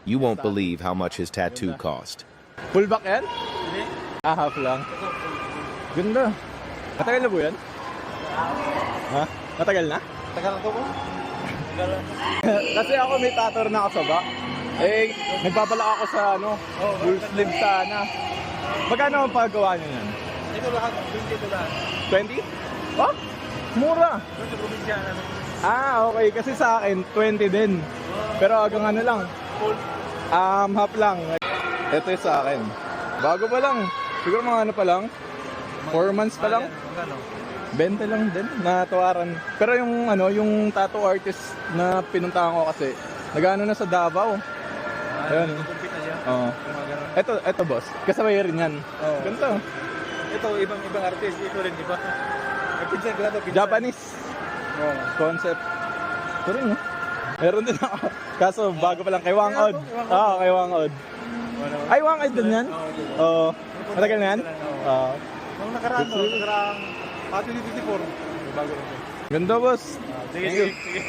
You won't believe how much his tattoo cost. Full back yan? Ah, half lang. Ganda. Matagal na po yan? Ha? Matagal na? Tagal na to po. Kasi ako may tattoo na ako sa back. Eh, nagbabalak ako sa full sleeve sana. Magkano ang paggawa niyo yan? Ito lahat, 20 ito lahat. 20? Oh, mura. Ito sa probinsya na. Ah, okay. Kasi sa akin, 20 din. Pero hanggang ano lang. Full. Half lang. Ito yung sa akin. Bago pa lang. Siguro mga ano pa lang. 4 months pa lang. Magkano? 20 lang din. Natawaran. Pero yung tattoo artist na pinuntahan ko kasi, nag-ano na sa Davao. Ayun. Nagkumpit na siya. Oo. Yung mga ganun. Ito boss. Kasabay rin yan. Oo. Ganito. Ito, ibang artist. Ito rin, di ba? Pinsan ko na ito. Pinsan. Japanese Oo. concept. Ito rin meron din ako. Kaso bago pa lang kay Wang Od. Oo, kay Wang Od. Ay, Wang Od din yan? Oo. Matagal na yan? Oo. Nung nakaraan, nakaraang 2024. Bago rin ito. Ganda boss. Sige, Thank you. sige.